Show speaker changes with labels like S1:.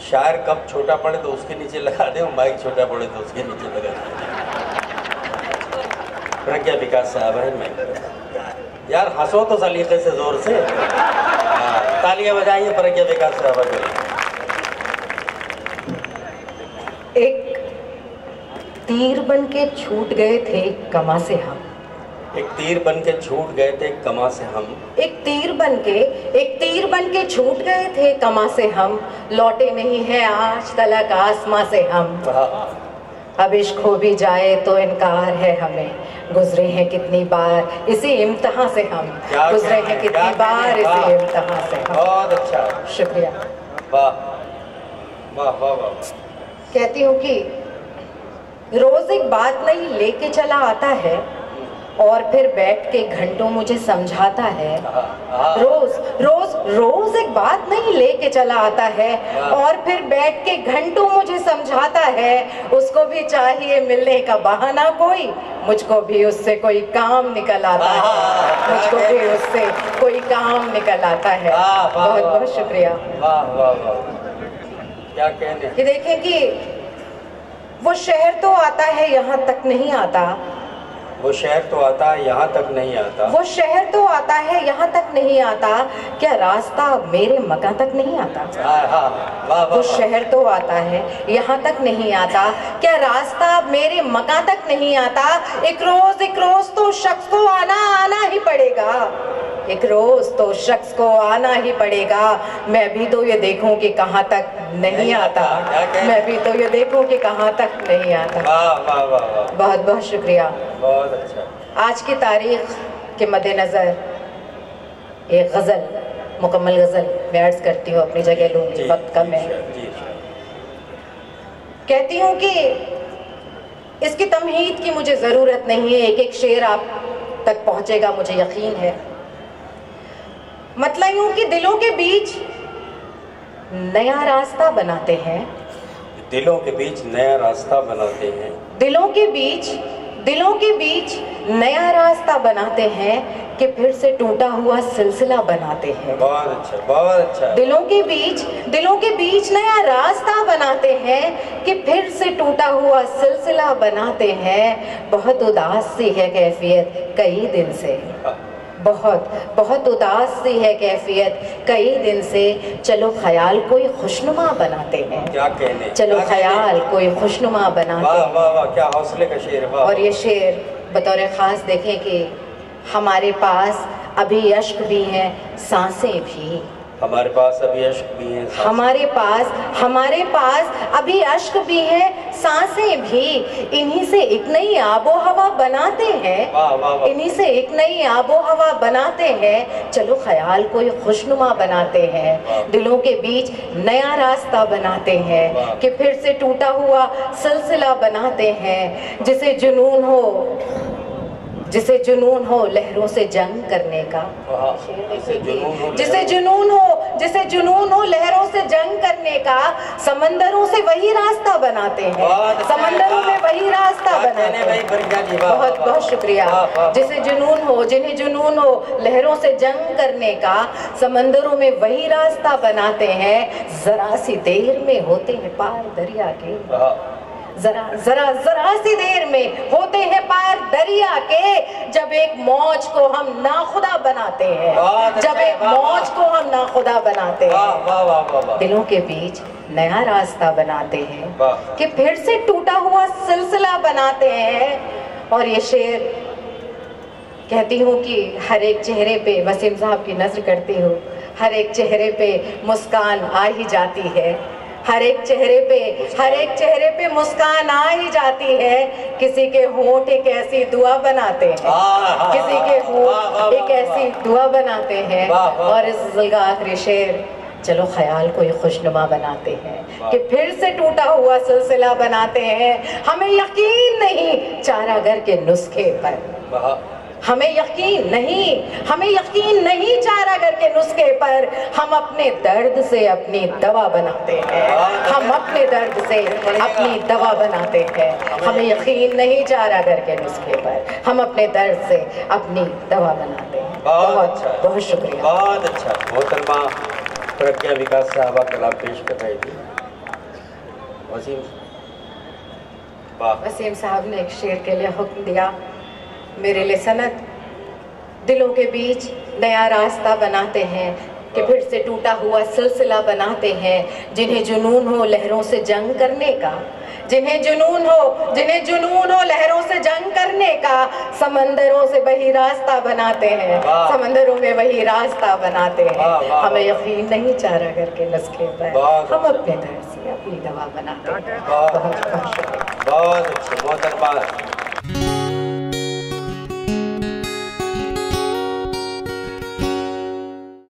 S1: शायर कब छोटा पड़े तो उसके नीचे लगा दे, माइक छोटा पड़े तो उसके नीचे लगा दे। प्रज्ञा विकास साहब है। मैं यार हंसो तो सलीके से, जोर से तालियां बजाइए प्रज्ञा विकास साहब के लिए।
S2: एक तीर बन के छूट गए थे कमा से हम,
S1: एक तीर बन के छूट गए थे कमा से हम,
S2: एक तीर बन के छूट गए थे कमा से हम, लौटे नहीं है आज तलक आसमां से हम। अब इश्क हो भी जाए तो इनकार है हमें, गुजरे हैं कितनी बार इसी इम्तिहान से हम, गुजरे हैं कितनी बार इसी इम्तिहान से हम।
S1: बहुत अच्छा,
S2: शुक्रिया।
S1: वाह वाह वाह वाह।
S2: कहती हूँ कि रोज एक बात नहीं लेके चला आता है और फिर बैठ के घंटों मुझे समझाता है। रोज एक बात नहीं लेके चला आता है और फिर बैठ के घंटों मुझे समझाता है। उसको भी चाहिए मिलने का बहाना कोई, मुझको भी उससे कोई काम निकल आता है, मुझको भी उससे कोई काम निकल आता है। बहुत बहुत शुक्रिया।
S1: वाह वाह वाह, क्या कहने।
S2: कि देखें कि वो शहर तो आता है यहाँ तक नहीं आता,
S1: वो शहर तो आता है यहाँ तक नहीं आता,
S2: वो शहर तो आता है यहाँ तक नहीं आता, क्या रास्ता मेरे मकान तक नहीं आता। वो शहर तो आता है यहाँ तक नहीं आता, क्या रास्ता मेरे मकान तक नहीं आता। एक रोज तो शख्स को आना ही पड़ेगा, एक रोज तो शख्स को आना ही पड़ेगा। मैं भी तो ये देखूं कि कहाँ तक नहीं आता, मैं भी तो ये देखूं कि कहाँ तक नहीं आता। बहुत बहुत शुक्रिया।
S1: बहुत अच्छा।
S2: आज की तारीख के मद्देनज़र एक गज़ल, मुकम्मल गज़ल मैं अर्ज़ करती हूँ, अपनी जगह लूँगी, वक्त कम है। कहती हूँ कि इसकी तमहीद की मुझे ज़रूरत नहीं है, एक एक शेर आप तक पहुँचेगा मुझे यकीन है। मतलब यूँ कि दिलों के बीच नया रास्ता बनाते हैं,
S1: दिलों के बीच नया रास्ता बनाते हैं,
S2: दिलों के बीच नया रास्ता बनाते हैं कि फिर से टूटा हुआ सिलसिला बनाते हैं।
S1: बहुत अच्छा, बहुत अच्छा।
S2: दिलों के बीच नया रास्ता बनाते हैं कि फिर से टूटा हुआ सिलसिला बनाते हैं। बहुत उदास सी है कैफियत कई दिन से, बहुत उदास सी है कैफियत कई दिन से, चलो ख्याल कोई खुशनुमा बनाते हैं।
S1: क्या कहने,
S2: चलो ख्याल कोई खुशनुमा बनाते हैं।
S1: वाह वाह, क्या हौसले का शेर।
S2: और ये शेर बतौर ख़ास देखें कि हमारे पास अभी अश्क भी हैं, सांसें भी,
S1: हमारे पास अभी अश्क भी हैं,
S2: हमारे पास अभी अश्क भी है, सांसें भी। इन्हीं से एक नई आबो हवा बनाते हैं,
S1: वाह वाह वाह।
S2: इन्हीं से एक नई आबो हवा बनाते हैं। चलो ख्याल कोई खुशनुमा बनाते हैं, दिलों के बीच नया रास्ता बनाते हैं कि फिर से टूटा हुआ सिलसिला बनाते हैं। जिसे जुनून हो लहरों से जंग करने का, जिसे जुनून हो लहरों से जंग करने का, समंदरों से वही रास्ता बनाते हैं, समंदरों में वही रास्ता बनाते हैं। बहुत बहुत शुक्रिया। जिन्हें जुनून हो लहरों से जंग करने का, समंदरों में वही रास्ता बनाते हैं। जरा सी देर में होते हैं पार दरिया के, जरा सी देर में होते हैं पार दरिया के, जब एक मौज को हम नाखुदा बनाते हैं, जब एक मौज को हम नाखुदा बनाते हैं। दिलों के बीच नया रास्ता बनाते हैं कि फिर से टूटा हुआ सिलसिला बनाते हैं। और ये शेर कहती हूँ कि हर एक चेहरे पे, वसीम साहब की नज़र करती हूँ, हर एक चेहरे पे मुस्कान आ ही जाती है, हर एक चेहरे पे मुस्कान आ ही जाती है। किसी के होंठ एक ऐसी दुआ बनाते हैं, किसी के होंठ एक ऐसी दुआ बनाते हैं। और इस गज़ल का आखिरी शेर, चलो ख्याल कोई खुशनुमा बनाते हैं कि फिर से टूटा हुआ सिलसिला बनाते हैं। हमें यकीन नहीं चारागर के नुस्खे पर, हमें यकीन नहीं चारागर के नुस्खे पर, हम अपने दर्द से अपनी दवा बनाते हैं, हम अपने दर्द से अपनी दवा बनाते हैं। हमें यकीन नहीं चारागर के नुस्खे पर, हम अपने दर्द से अपनी दवा बनाते हैं। बहुत बहुत शुक्रिया।
S1: बहुत अच्छा। मोहतरमा प्रज्ञा विकास साहबा कलाम पेश कर रही थी।
S2: वसीम साहब ने एक शेर के लिए हुक्म दिया, मेरे लिए सनत दिलों के बीच नया रास्ता बनाते हैं कि फिर से टूटा हुआ सिलसिला बनाते हैं। जिन्हें जुनून हो लहरों से जंग करने का, जिन्हें जुनून हो लहरों से जंग करने का, समंदरों से वही रास्ता बनाते हैं, समंदरों में वही रास्ता बनाते हैं। हमें यकीन नहीं चारा करके नुस्खे पर, हम अपने दर्द से अपनी दवा बनाते हैं। बहुत
S1: अच्छे, बहुत